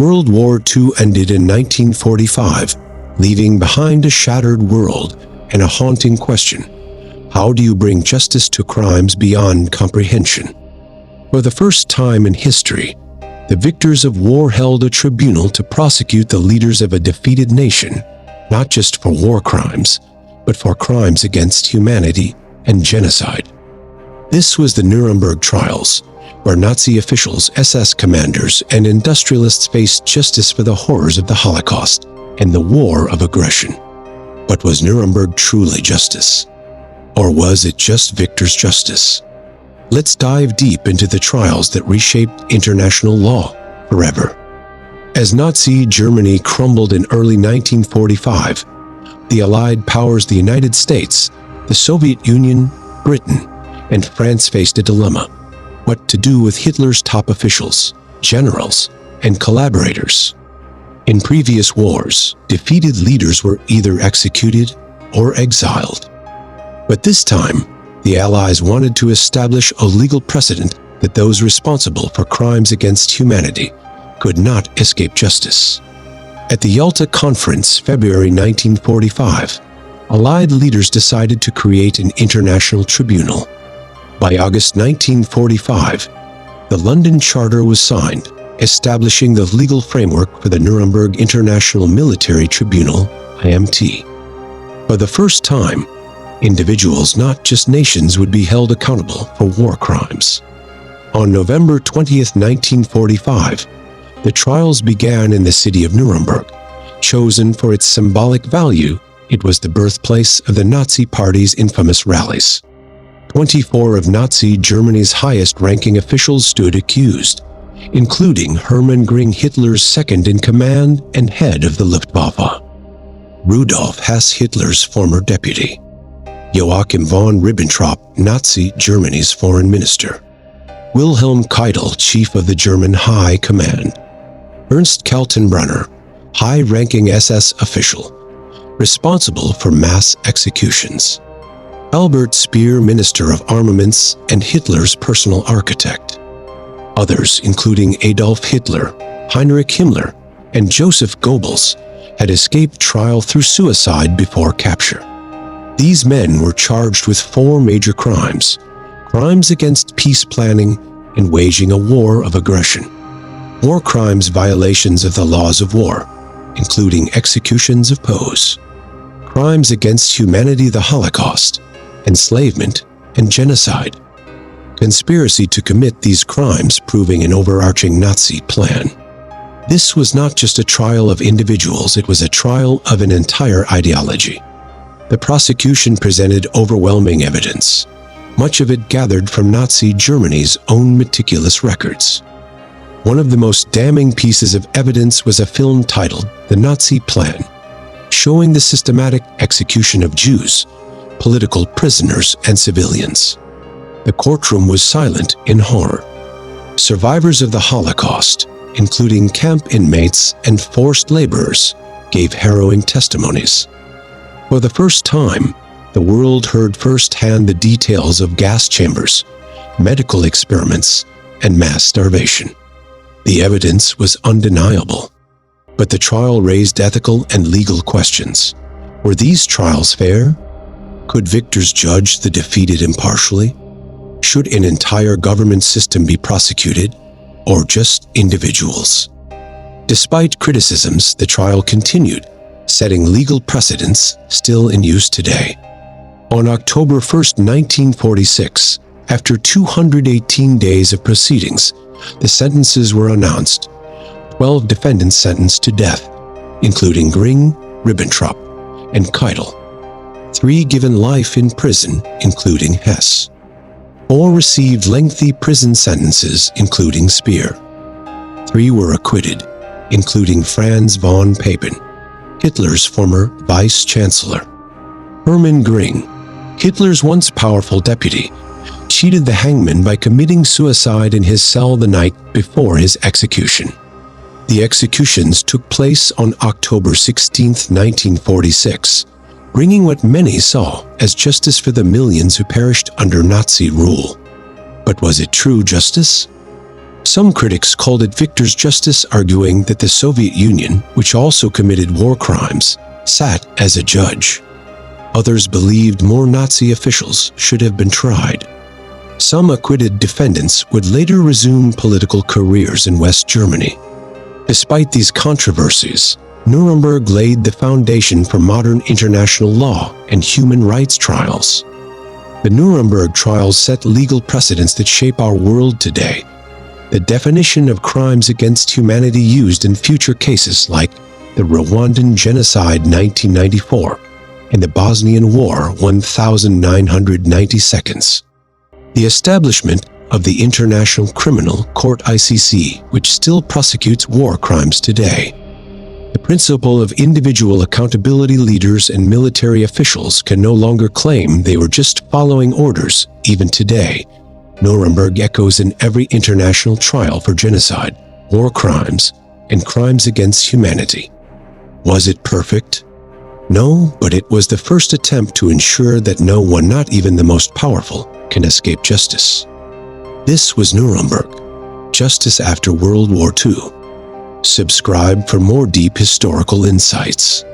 World War II ended in 1945, leaving behind a shattered world and a haunting question: how do you bring justice to crimes beyond comprehension? For the first time in history, the victors of war held a tribunal to prosecute the leaders of a defeated nation, not just for war crimes, but for crimes against humanity and genocide. This was the Nuremberg trials, where Nazi officials, SS commanders, and industrialists faced justice for the horrors of the Holocaust and the war of aggression. But was Nuremberg truly justice? Or was it just victor's justice? Let's dive deep into the trials that reshaped international law forever. As Nazi Germany crumbled in early 1945, the Allied powers, the United States, the Soviet Union, Britain, and France faced a dilemma: what to do with Hitler's top officials, generals, and collaborators. In previous wars, defeated leaders were either executed or exiled. But this time, the Allies wanted to establish a legal precedent that those responsible for crimes against humanity could not escape justice. At the Yalta Conference, February 1945, Allied leaders decided to create an international tribunal. By August 1945, the London Charter was signed, establishing the legal framework for the Nuremberg International Military Tribunal, IMT. For the first time, individuals, not just nations, would be held accountable for war crimes. On November 20, 1945, the trials began in the city of Nuremberg. Chosen for its symbolic value, it was the birthplace of the Nazi Party's infamous rallies. 24 of Nazi Germany's highest-ranking officials stood accused, including Hermann Göring, Hitler's second-in-command and head of the Luftwaffe; Rudolf Hess, Hitler's former deputy; Joachim von Ribbentrop, Nazi Germany's foreign minister; Wilhelm Keitel, chief of the German High Command; Ernst Kaltenbrunner, high-ranking SS official, responsible for mass executions; Albert Speer, Minister of Armaments and Hitler's personal architect. Others, including Adolf Hitler, Heinrich Himmler, and Joseph Goebbels, had escaped trial through suicide before capture. These men were charged with 4 major crimes: crimes against peace planning and waging a war of aggression; war crimes, violations of the laws of war, including executions of POWs; crimes against humanity, the Holocaust, enslavement, and genocide; conspiracy to commit these crimes, proving an overarching Nazi plan. This was not just a trial of individuals, it was a trial of an entire ideology. The prosecution presented overwhelming evidence, much of it gathered from Nazi Germany's own meticulous records. One of the most damning pieces of evidence was a film titled The Nazi Plan, showing the systematic execution of Jews, political prisoners, and civilians. The courtroom was silent in horror. Survivors of the Holocaust, including camp inmates and forced laborers, gave harrowing testimonies. For the first time, the world heard firsthand the details of gas chambers, medical experiments, and mass starvation. The evidence was undeniable, but the trial raised ethical and legal questions. Were these trials fair? Could victors judge the defeated impartially? Should an entire government system be prosecuted, or just individuals? Despite criticisms, the trial continued, setting legal precedents still in use today. On October 1, 1946, after 218 days of proceedings, the sentences were announced. 12 defendants sentenced to death, including Göring, Ribbentrop, and Keitel. 3 given life in prison, including Hess. 4 received lengthy prison sentences, including Speer. 3 were acquitted, including Franz von Papen, Hitler's former vice-chancellor. Hermann Göring, Hitler's once powerful deputy, cheated the hangman by committing suicide in his cell the night before his execution. The executions took place on October 16, 1946, bringing what many saw as justice for the millions who perished under Nazi rule. But was it true justice? Some critics called it victor's justice, arguing that the Soviet Union, which also committed war crimes, sat as a judge. Others believed more Nazi officials should have been tried. Some acquitted defendants would later resume political careers in West Germany. Despite these controversies, Nuremberg laid the foundation for modern international law and human rights trials. The Nuremberg trials set legal precedents that shape our world today. The definition of crimes against humanity used in future cases like the Rwandan Genocide 1994 and the Bosnian War 1992. The establishment of the International Criminal Court (ICC), which still prosecutes war crimes today. The principle of individual accountability. Leaders and military officials can no longer claim they were just following orders. Even today, Nuremberg echoes in every international trial for genocide, war crimes, and crimes against humanity. Was it perfect? No, but it was the first attempt to ensure that no one, not even the most powerful, can escape justice. This was Nuremberg, Justice After World War II. Subscribe for more deep historical insights.